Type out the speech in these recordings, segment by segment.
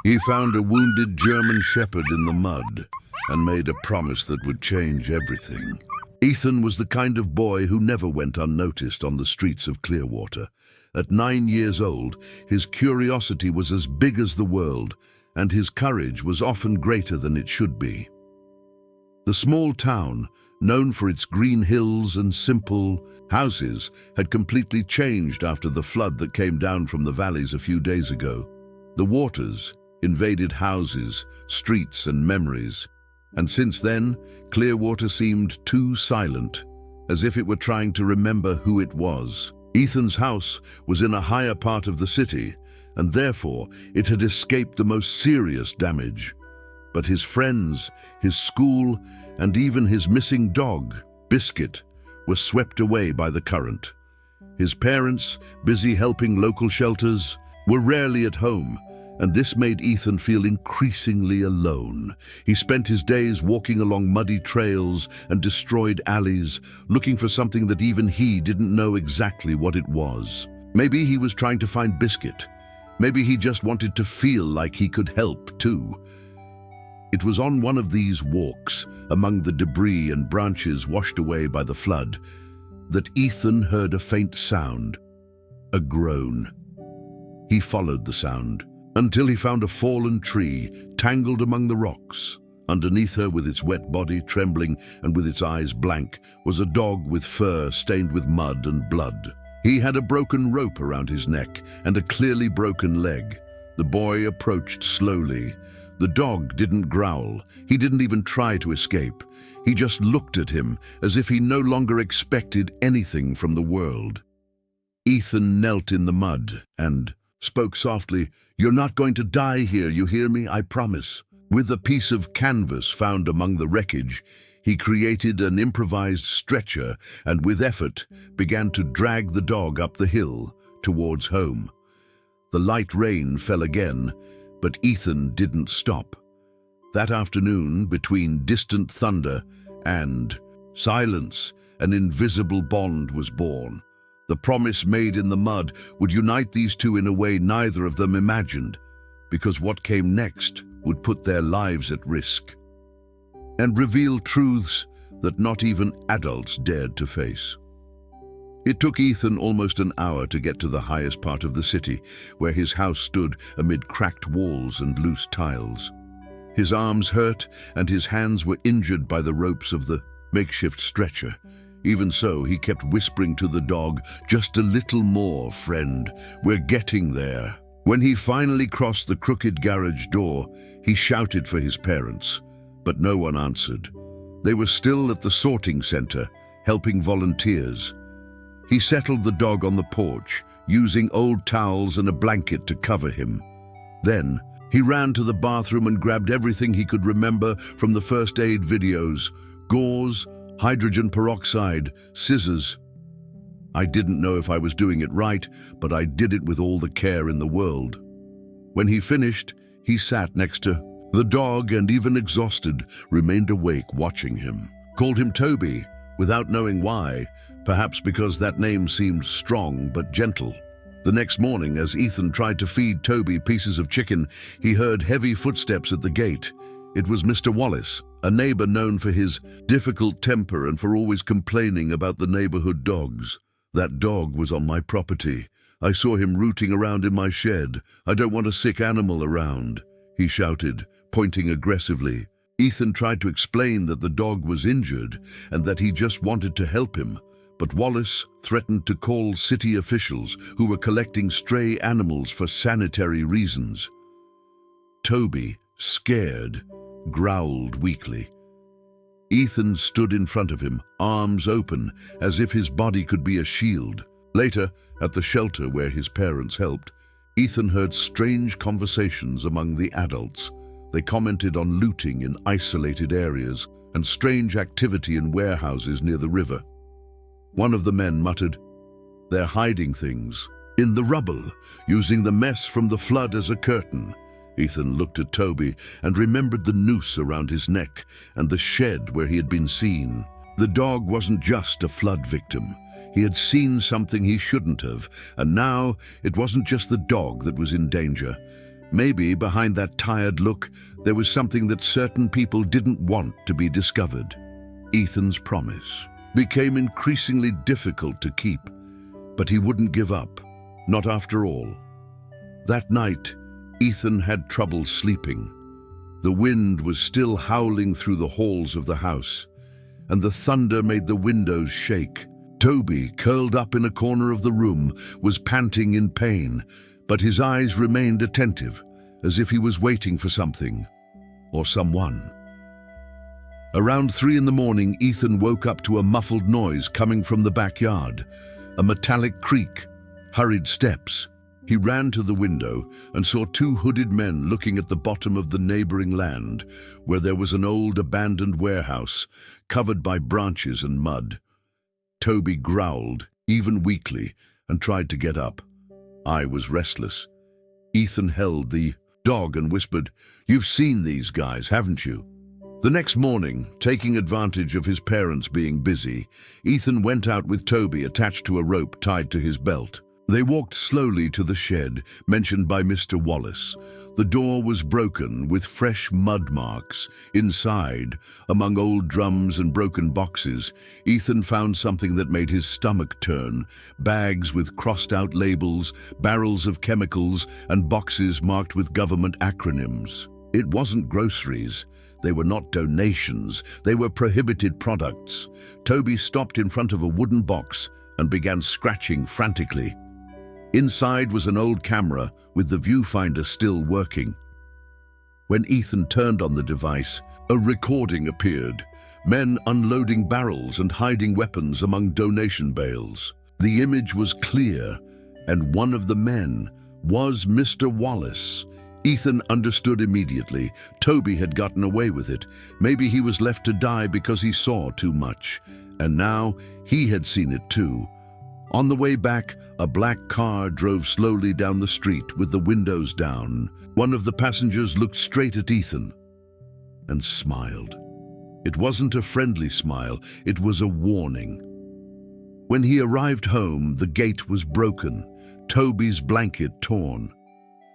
He found a wounded German shepherd in the mud and made a promise that would change everything. Ethan was the kind of boy who never went unnoticed on the streets of Clearwater. At 9 years old, his curiosity was as big as the world, and his courage was often greater than it should be. The small town, known for its green hills and simple houses, had completely changed after the flood that came down from the valleys a few days ago. The waters invaded houses, streets, and memories. And since then, Clearwater seemed too silent, as if it were trying to remember who it was. Ethan's house was in a higher part of the city, and therefore it had escaped the most serious damage. But his friends, his school, and even his missing dog, Biscuit, were swept away by the current. His parents, busy helping local shelters, were rarely at home, and this made Ethan feel increasingly alone. He spent his days walking along muddy trails and destroyed alleys, looking for something that even he didn't know exactly what it was. Maybe he was trying to find Biscuit. Maybe he just wanted to feel like he could help too. It was on one of these walks, among the debris and branches washed away by the flood, that Ethan heard a faint sound, a groan. He followed the sound, until he found a fallen tree tangled among the rocks. Underneath her, with its wet body trembling and with its eyes blank, was a dog with fur stained with mud and blood. He had a broken rope around his neck and a clearly broken leg. The boy approached slowly. The dog didn't growl. He didn't even try to escape. He just looked at him as if he no longer expected anything from the world. Ethan knelt in the mud and spoke softly, "You're not going to die here, you hear me? I promise." With a piece of canvas found among the wreckage, he created an improvised stretcher and with effort began to drag the dog up the hill towards home. The light rain fell again, but Ethan didn't stop. That afternoon, between distant thunder and silence, an invisible bond was born. The promise made in the mud would unite these two in a way neither of them imagined, because what came next would put their lives at risk and reveal truths that not even adults dared to face. It took Ethan almost an hour to get to the highest part of the city, where his house stood amid cracked walls and loose tiles. His arms hurt and his hands were injured by the ropes of the makeshift stretcher. Even so, he kept whispering to the dog, "Just a little more, friend. We're getting there." When he finally crossed the crooked garage door, he shouted for his parents, but no one answered. They were still at the sorting center, helping volunteers. He settled the dog on the porch, using old towels and a blanket to cover him. Then, he ran to the bathroom and grabbed everything he could remember from the first aid videos: gauze, hydrogen peroxide, scissors. I didn't know if I was doing it right, but I did it with all the care in the world. When he finished, he sat next to the dog and, even exhausted, remained awake watching him. Called him Toby, without knowing why, perhaps because that name seemed strong but gentle. The next morning, as Ethan tried to feed Toby pieces of chicken, he heard heavy footsteps at the gate. It was Mr. Wallace, a neighbor known for his difficult temper and for always complaining about the neighborhood dogs. "That dog was on my property. I saw him rooting around in my shed. I don't want a sick animal around," he shouted, pointing aggressively. Ethan tried to explain that the dog was injured and that he just wanted to help him, but Wallace threatened to call city officials who were collecting stray animals for sanitary reasons. Toby, scared, growled weakly. Ethan stood in front of him, arms open, as if his body could be a shield. Later, at the shelter where his parents helped, Ethan heard strange conversations among the adults. They commented on looting in isolated areas and strange activity in warehouses near the river. One of the men muttered, "They're hiding things in the rubble, using the mess from the flood as a curtain." Ethan looked at Toby and remembered the noose around his neck and the shed where he had been seen. The dog wasn't just a flood victim. He had seen something he shouldn't have, and now it wasn't just the dog that was in danger. Maybe behind that tired look, there was something that certain people didn't want to be discovered. Ethan's promise became increasingly difficult to keep, but he wouldn't give up, not after all. That night, Ethan had trouble sleeping. The wind was still howling through the halls of the house, and the thunder made the windows shake. Toby, curled up in a corner of the room, was panting in pain, but his eyes remained attentive, as if he was waiting for something or someone. Around 3 in the morning, Ethan woke up to a muffled noise coming from the backyard, a metallic creak, hurried steps. He ran to the window and saw 2 hooded men looking at the bottom of the neighboring land, where there was an old abandoned warehouse covered by branches and mud. Toby growled, even weakly, and tried to get up. I was restless. Ethan held the dog and whispered, "You've seen these guys, haven't you?" The next morning, taking advantage of his parents being busy, Ethan went out with Toby attached to a rope tied to his belt. They walked slowly to the shed mentioned by Mr. Wallace. The door was broken with fresh mud marks. Inside, among old drums and broken boxes, Ethan found something that made his stomach turn: bags with crossed-out labels, barrels of chemicals, and boxes marked with government acronyms. It wasn't groceries. They were not donations. They were prohibited products. Toby stopped in front of a wooden box and began scratching frantically. Inside was an old camera with the viewfinder still working. When Ethan turned on the device, a recording appeared. Men unloading barrels and hiding weapons among donation bales. The image was clear, and one of the men was Mr. Wallace. Ethan understood immediately. Toby had gotten away with it. Maybe he was left to die because he saw too much. And now he had seen it too. On the way back, a black car drove slowly down the street with the windows down. One of the passengers looked straight at Ethan and smiled. It wasn't a friendly smile, it was a warning. When he arrived home, the gate was broken, Toby's blanket torn,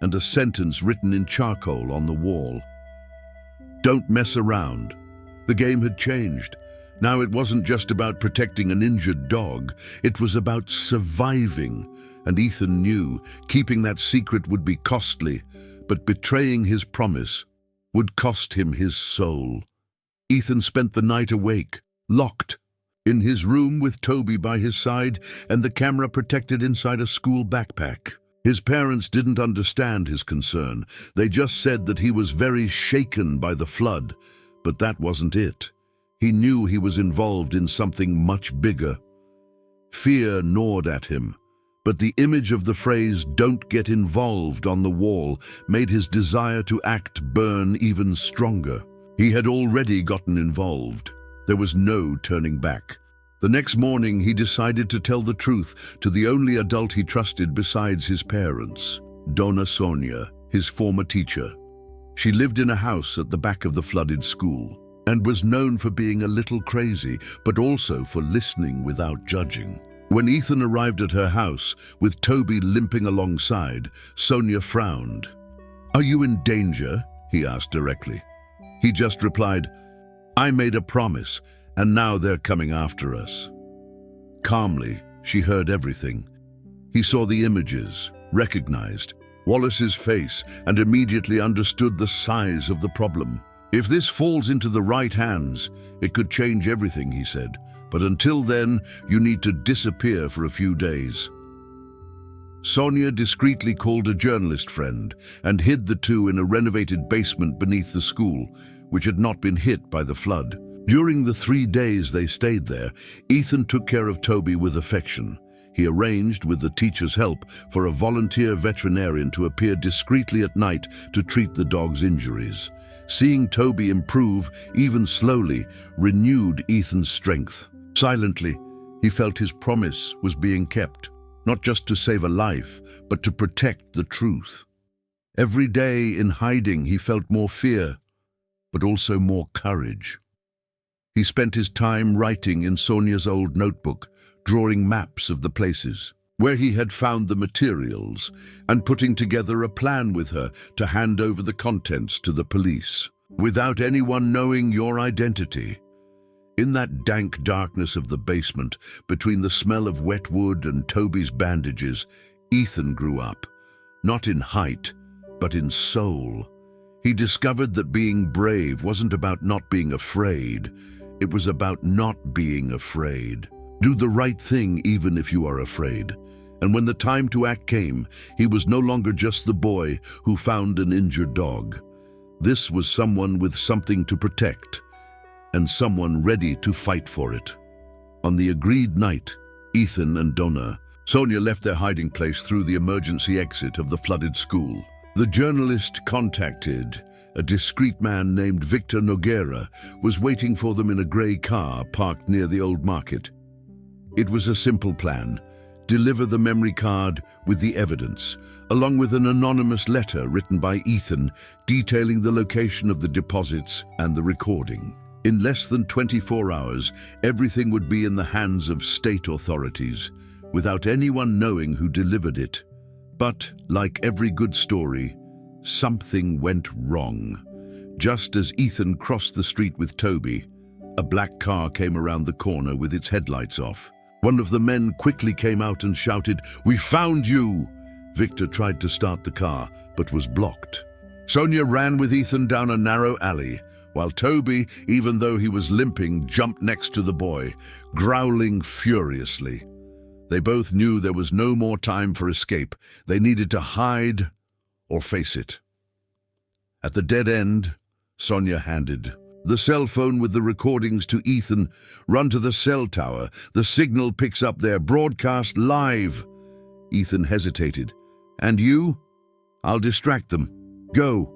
and a sentence written in charcoal on the wall. Don't mess around. The game had changed. Now it wasn't just about protecting an injured dog, it was about surviving. And Ethan knew keeping that secret would be costly, but betraying his promise would cost him his soul. Ethan spent the night awake, locked, in his room with Toby by his side and the camera protected inside a school backpack. His parents didn't understand his concern. They just said that he was very shaken by the flood, but that wasn't it. He knew he was involved in something much bigger. Fear gnawed at him, but the image of the phrase "don't get involved" on the wall made his desire to act burn even stronger. He had already gotten involved. There was no turning back. The next morning, he decided to tell the truth to the only adult he trusted besides his parents, Donna Sonia, his former teacher. She lived in a house at the back of the flooded school and was known for being a little crazy, but also for listening without judging. When Ethan arrived at her house, with Toby limping alongside, Sonia frowned. "Are you in danger?" he asked directly. He just replied, "I made a promise, and now they're coming after us." Calmly, she heard everything. He saw the images, recognized Wallace's face, and immediately understood the size of the problem. "If this falls into the right hands, it could change everything," he said. "But until then, you need to disappear for a few days." Sonia discreetly called a journalist friend and hid the two in a renovated basement beneath the school, which had not been hit by the flood. During the 3 days they stayed there, Ethan took care of Toby with affection. He arranged, with the teacher's help, for a volunteer veterinarian to appear discreetly at night to treat the dog's injuries. Seeing Toby improve, even slowly, renewed Ethan's strength. Silently, he felt his promise was being kept, not just to save a life, but to protect the truth. Every day in hiding, he felt more fear, but also more courage. He spent his time writing in Sonia's old notebook, drawing maps of the places. where he had found the materials, and putting together a plan with her to hand over the contents to the police, without anyone knowing your identity. In that dank darkness of the basement, between the smell of wet wood and Toby's bandages, Ethan grew up, not in height, but in soul. He discovered that being brave wasn't about not being afraid. It was about not being afraid. Do the right thing even if you are afraid. And when the time to act came, he was no longer just the boy who found an injured dog. This was someone with something to protect, and someone ready to fight for it. On the agreed night, Ethan and Sonia left their hiding place through the emergency exit of the flooded school. The journalist contacted a discreet man named Victor Noguera was waiting for them in a grey car parked near the old market. It was a simple plan. Deliver the memory card with the evidence, along with an anonymous letter written by Ethan detailing the location of the deposits and the recording. In less than 24 hours, everything would be in the hands of state authorities, without anyone knowing who delivered it. But, like every good story, something went wrong. Just as Ethan crossed the street with Toby, a black car came around the corner with its headlights off. One of the men quickly came out and shouted, "We found you!" Victor tried to start the car, but was blocked. Sonia ran with Ethan down a narrow alley, while Toby, even though he was limping, jumped next to the boy, growling furiously. They both knew there was no more time for escape. They needed to hide or face it. At the dead end, Sonia handed the cell phone with the recordings to Ethan. "Run to the cell tower. The signal picks up there. Broadcast live." Ethan hesitated. "And you?" "I'll distract them. Go."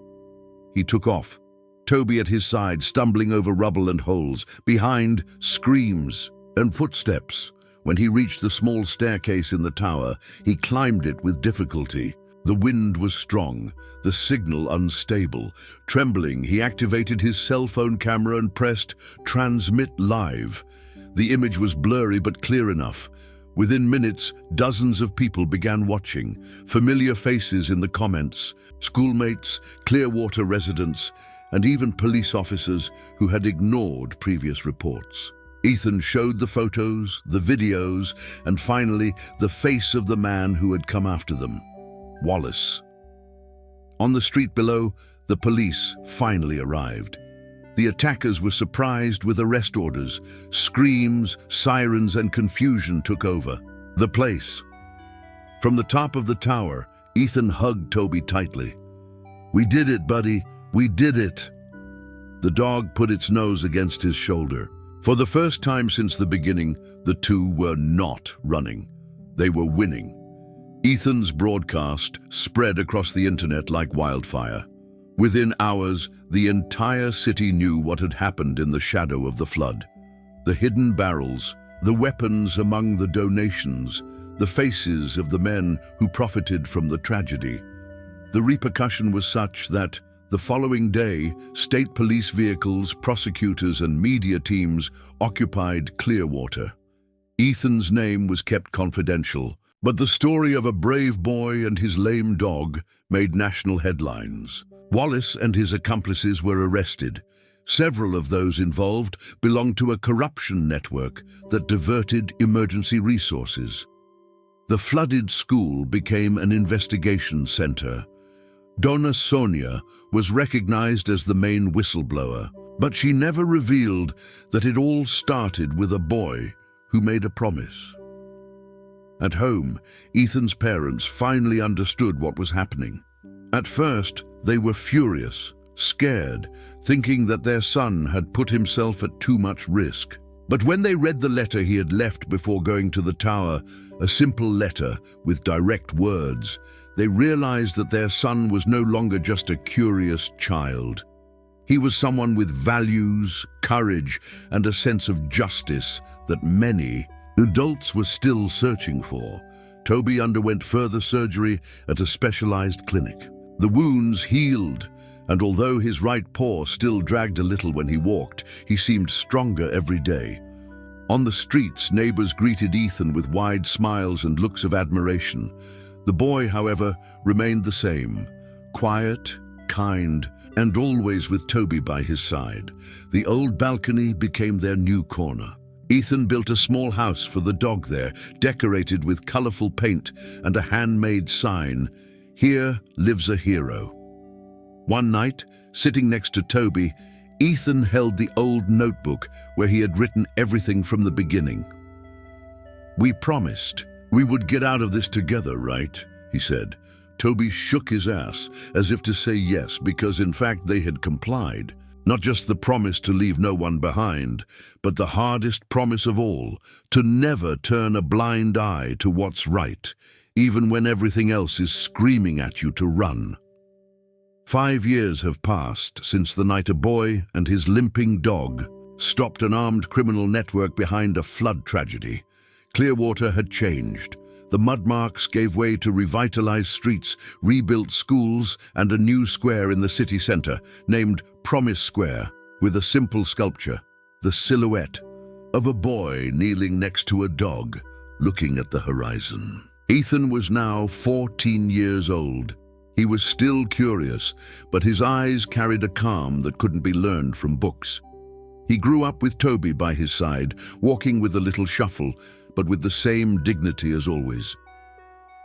He took off, Toby at his side, stumbling over rubble and holes. Behind, screams and footsteps. When he reached the small staircase in the tower, he climbed it with difficulty. The wind was strong, the signal unstable. Trembling, he activated his cell phone camera and pressed "Transmit Live." The image was blurry but clear enough. Within minutes, dozens of people began watching. Familiar faces in the comments, schoolmates, Clearwater residents, and even police officers who had ignored previous reports. Ethan showed the photos, the videos, and finally, the face of the man who had come after them, Wallace. On the street below, the police finally arrived. The attackers were surprised with arrest orders. Screams, sirens, and confusion took over the place. From the top of the tower, Ethan hugged Toby tightly. "We did it, buddy. We did it." The dog put its nose against his shoulder. For the first time since the beginning, the two were not running. They were winning. Ethan's broadcast spread across the internet like wildfire. Within hours, the entire city knew what had happened in the shadow of the flood. The hidden barrels, the weapons among the donations, the faces of the men who profited from the tragedy. The repercussion was such that, the following day, state police vehicles, prosecutors, and media teams occupied Clearwater. Ethan's name was kept confidential, but the story of a brave boy and his lame dog made national headlines. Wallace and his accomplices were arrested. Several of those involved belonged to a corruption network that diverted emergency resources. The flooded school became an investigation center. Donna Sonia was recognized as the main whistleblower, but she never revealed that it all started with a boy who made a promise. At home, Ethan's parents finally understood what was happening. At first, they were furious, scared, thinking that their son had put himself at too much risk. But when they read the letter he had left before going to the tower, a simple letter with direct words, they realized that their son was no longer just a curious child. He was someone with values, courage, and a sense of justice that many adults were still searching for. Toby underwent further surgery at a specialized clinic. The wounds healed, and although his right paw still dragged a little when he walked, he seemed stronger every day. On the streets, neighbors greeted Ethan with wide smiles and looks of admiration. The boy, however, remained the same, quiet, kind, and always with Toby by his side. The old balcony became their new corner. Ethan built a small house for the dog there, decorated with colorful paint and a handmade sign, "Here lives a hero." One night, sitting next to Toby, Ethan held the old notebook where he had written everything from the beginning. "We promised we would get out of this together, right?" he said. Toby shook his ass, as if to say yes, because in fact they had complied. Not just the promise to leave no one behind, but the hardest promise of all, to never turn a blind eye to what's right, even when everything else is screaming at you to run. 5 years have passed since the night a boy and his limping dog stopped an armed criminal network behind a flood tragedy. Clearwater had changed. The mud marks gave way to revitalized streets, rebuilt schools, and a new square in the city center, named Promise Square, with a simple sculpture, the silhouette of a boy kneeling next to a dog, looking at the horizon. Ethan was now 14 years old. He was still curious, but his eyes carried a calm that couldn't be learned from books. He grew up with Toby by his side, walking with a little shuffle, but with the same dignity as always.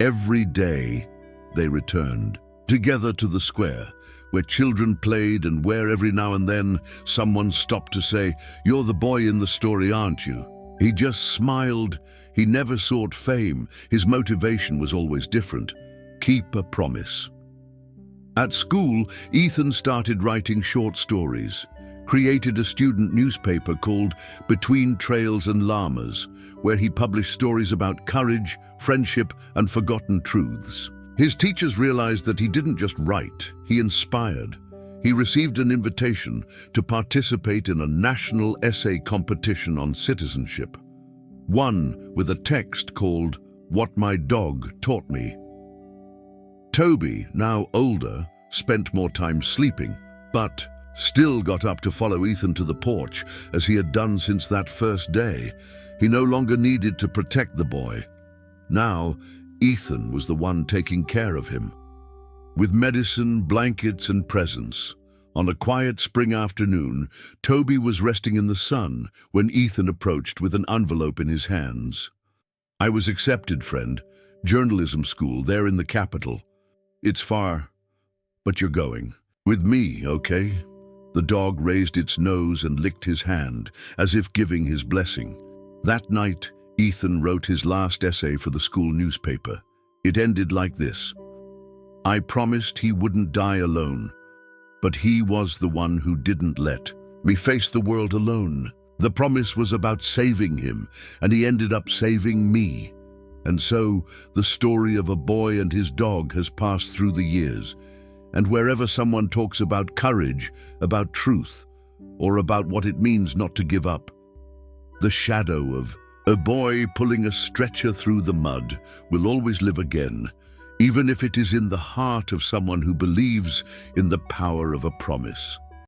Every day, they returned, together to the square, where children played and where every now and then someone stopped to say, "You're the boy in the story, aren't you?" He just smiled. He never sought fame. His motivation was always different. Keep a promise. At school, Ethan started writing short stories, created a student newspaper called Between Trails and Llamas, where he published stories about courage, friendship, and forgotten truths. His teachers realized that he didn't just write, he inspired. He received an invitation to participate in a national essay competition on citizenship, one with a text called What My Dog Taught Me. Toby, now older, spent more time sleeping, but still got up to follow Ethan to the porch, as he had done since that first day. He no longer needed to protect the boy. Now, Ethan was the one taking care of him. With medicine, blankets, and presents. On a quiet spring afternoon, Toby was resting in the sun when Ethan approached with an envelope in his hands. "I was accepted, friend. Journalism school, there in the capital. It's far, but you're going. With me, okay?" The dog raised its nose and licked his hand, as if giving his blessing. That night, Ethan wrote his last essay for the school newspaper. It ended like this: "I promised he wouldn't die alone, but he was the one who didn't let me face the world alone. The promise was about saving him, and he ended up saving me." And so, the story of a boy and his dog has passed through the years. And wherever someone talks about courage, about truth, or about what it means not to give up, the shadow of a boy pulling a stretcher through the mud will always live again, even if it is in the heart of someone who believes in the power of a promise.